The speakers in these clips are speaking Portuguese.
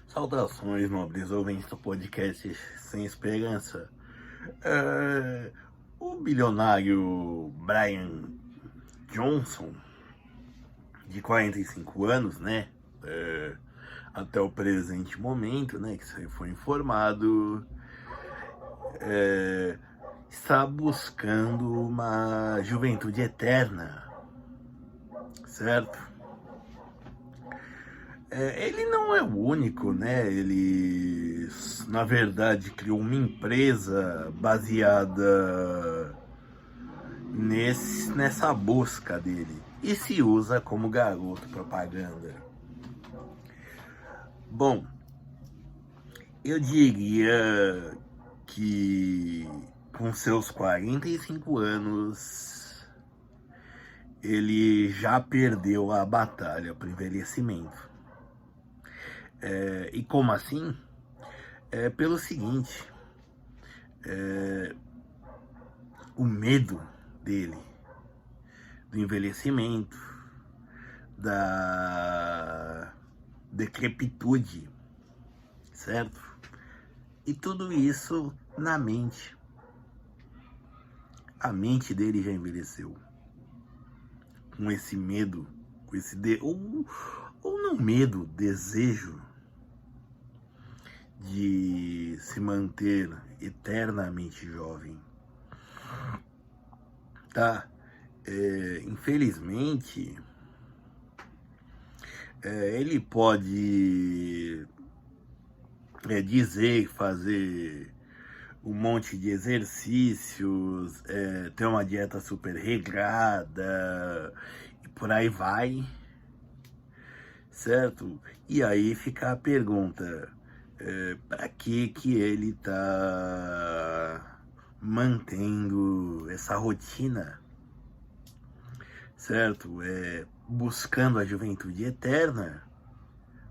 Saudações, nobres ouvintes do podcast Sem Esperança. O bilionário Brian Johnson, de 45 anos, né? Até o presente momento, né? Que isso foi informado, está buscando uma juventude eterna, certo? Ele não é o único, né? Ele, na verdade, criou uma empresa baseada nessa busca dele e se usa como garoto propaganda. Bom, eu diria que com seus 45 anos ele já perdeu a batalha para o envelhecimento. E como assim? Pelo seguinte, o medo dele, do envelhecimento, da decrepitude, certo? E tudo isso na mente. A mente dele já envelheceu. Com esse medo, com esse ou não medo, desejo de se manter eternamente jovem. Tá? Infelizmente, ele pode dizer, fazer um monte de exercícios, ter uma dieta super regrada e por aí vai, certo? E aí fica a pergunta, para que ele tá mantendo essa rotina, certo? Buscando a juventude eterna,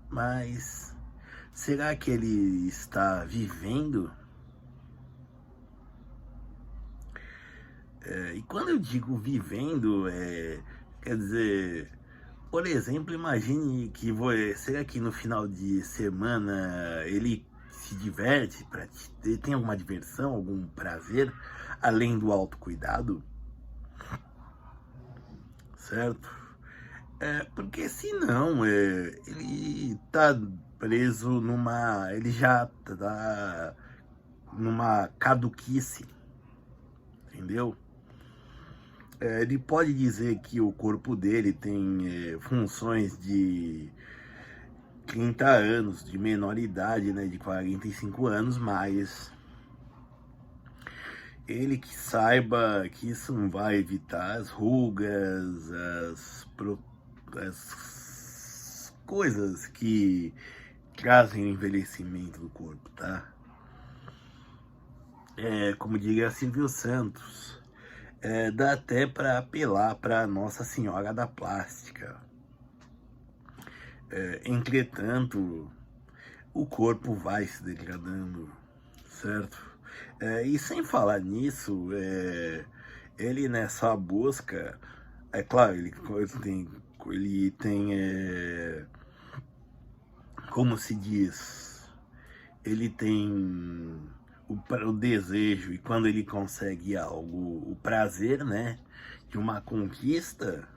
mas será que ele está vivendo? E quando eu digo vivendo, quer dizer, por exemplo, imagine que será que no final de semana ele se diverte, ele tem alguma diversão, algum prazer, além do autocuidado, certo? Porque senão ele tá preso ele já tá numa caduquice, entendeu? Ele pode dizer que o corpo dele tem funções de 30 anos, de menor idade, né, de 45 anos, mas ele que saiba que isso não vai evitar as rugas, as coisas que trazem o envelhecimento do corpo, tá? Como diria Silvio Santos, dá até para apelar para Nossa Senhora da Plástica. Entretanto, o corpo vai se degradando, certo? E sem falar nisso, ele nessa busca, é claro, ele tem como se diz, ele tem o desejo, e quando ele consegue algo, o prazer, né, de uma conquista.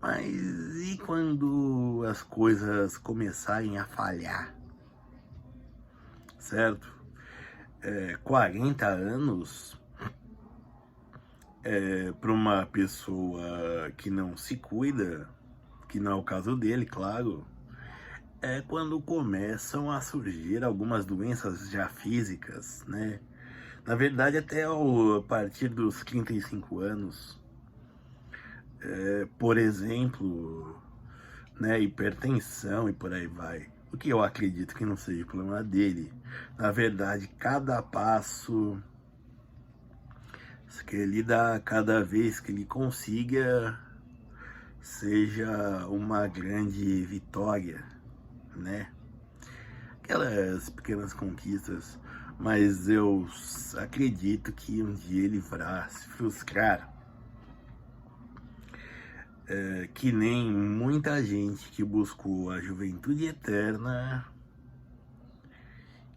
Mas e quando as coisas começarem a falhar, certo? 40 anos para uma pessoa que não se cuida, que não é o caso dele, claro, é quando começam a surgir algumas doenças já físicas, né? Na verdade, até a partir dos 35 anos, por exemplo, né, hipertensão e por aí vai. O que eu acredito que não seja problema dele. Na verdade, cada passo que ele dá, cada vez que ele consiga, seja uma grande vitória, né? Aquelas pequenas conquistas, mas eu acredito que um dia ele vai se frustrar. que nem muita gente que buscou a juventude eterna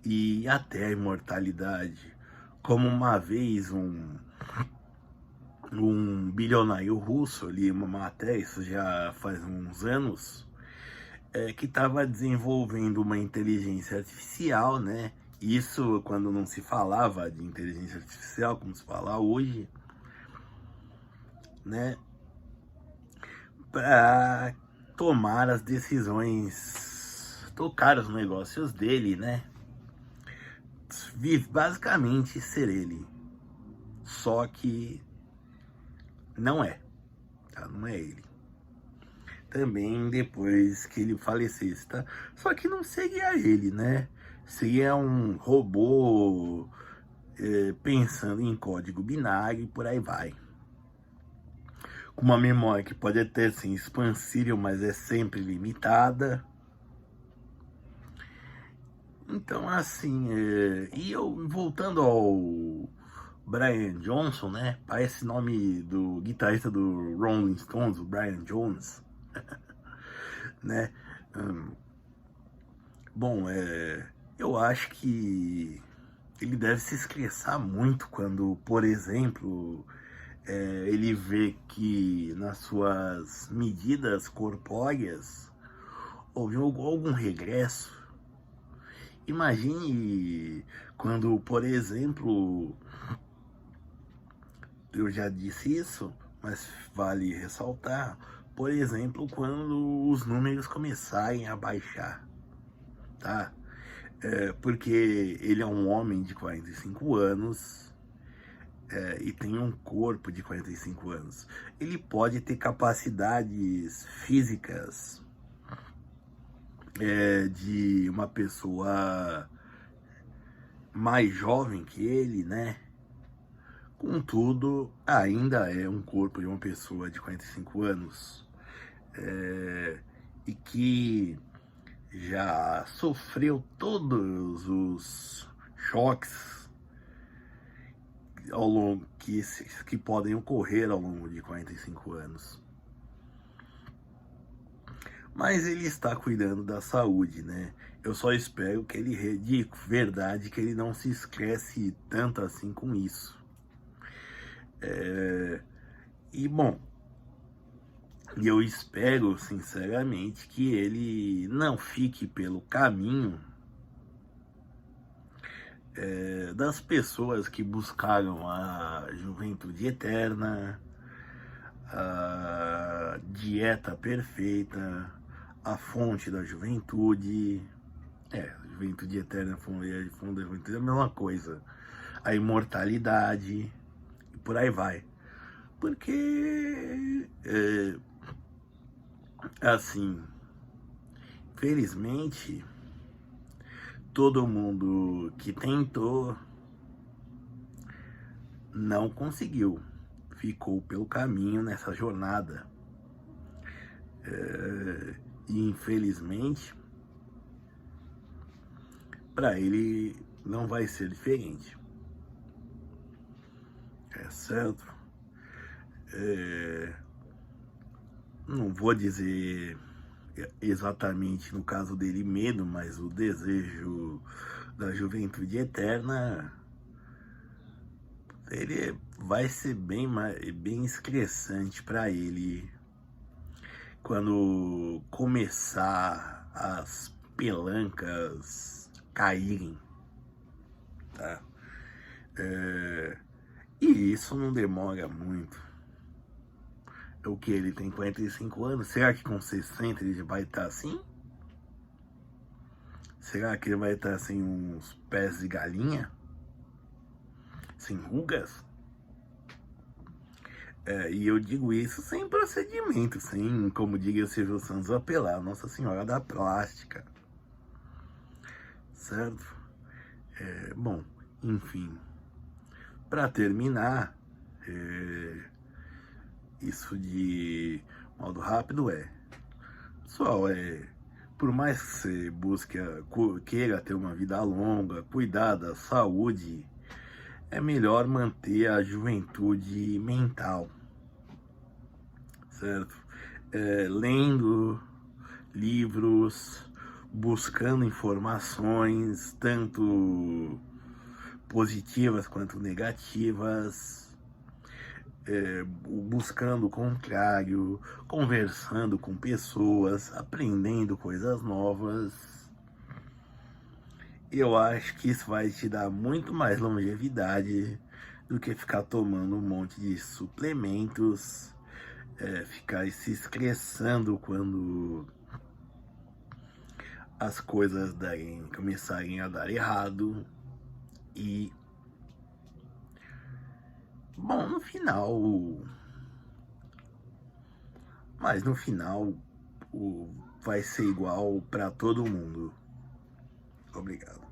e até a imortalidade. Como uma vez um bilionário russo, ali uma matéria, isso já faz uns anos, que estava desenvolvendo uma inteligência artificial, né? Isso quando não se falava de inteligência artificial, como se fala hoje, né? Para tomar as decisões, tocar os negócios dele, né? Basicamente ser ele. Só que não é, tá? Não é ele. Também depois que ele falecesse, tá? Só que não seria ele, né? Seria um robô pensando em código binário e por aí vai. Com uma memória que pode até ser expansível, mas é sempre limitada. Então, assim, e eu voltando ao Brian Johnson, né? Parece nome do guitarrista do Rolling Stones, o Brian Jones, né? Bom, eu acho que ele deve se estressar muito quando, por exemplo, ele vê que nas suas medidas corpóreas houve algum regresso. Imagine quando, por exemplo, eu já disse isso, mas vale ressaltar, por exemplo, quando os números começarem a baixar, tá? Porque ele é um homem de 45 anos e tem um corpo de 45 anos. Ele pode ter capacidades físicas de uma pessoa mais jovem que ele, né? Contudo, ainda é um corpo de uma pessoa de 45 anos e que já sofreu todos os choques ao longo que podem ocorrer ao longo de 45 anos. Mas ele está cuidando da saúde, né? Eu só espero que ele, de verdade, que ele não se estresse tanto assim com isso. E bom, eu espero sinceramente que ele não fique pelo caminho das pessoas que buscaram a juventude eterna, a dieta perfeita, a fonte da juventude. Juventude eterna, fonte da juventude é a mesma coisa. A imortalidade, e por aí vai. Porque, assim, felizmente, todo mundo que tentou não conseguiu. Ficou pelo caminho nessa jornada. E infelizmente, para ele não vai ser diferente. Certo? Não vou dizer exatamente no caso dele medo, mas o desejo da juventude eterna, ele vai ser bem estressante para ele quando começar as pelancas caírem, tá? E isso não demora muito. O que? Ele tem 45 anos? Será que com 60 ele vai estar assim? Será que ele vai estar sem uns pés de galinha? Sem rugas? E eu digo isso sem procedimento, sem, como diria o Silvio Santos, apelar Nossa Senhora da Plástica. Certo? Bom, enfim. Para terminar, isso de modo rápido pessoal, por mais que você queira ter uma vida longa, cuidar da saúde, é melhor manter a juventude mental, certo? lendo livros, buscando informações, tanto positivas quanto negativas, buscando o contrário, conversando com pessoas, aprendendo coisas novas. Eu acho que isso vai te dar muito mais longevidade do que ficar tomando um monte de suplementos, ficar se estressando quando as coisas começarem a dar errado. E, bom, no final, mas no final vai ser igual para todo mundo. Obrigado.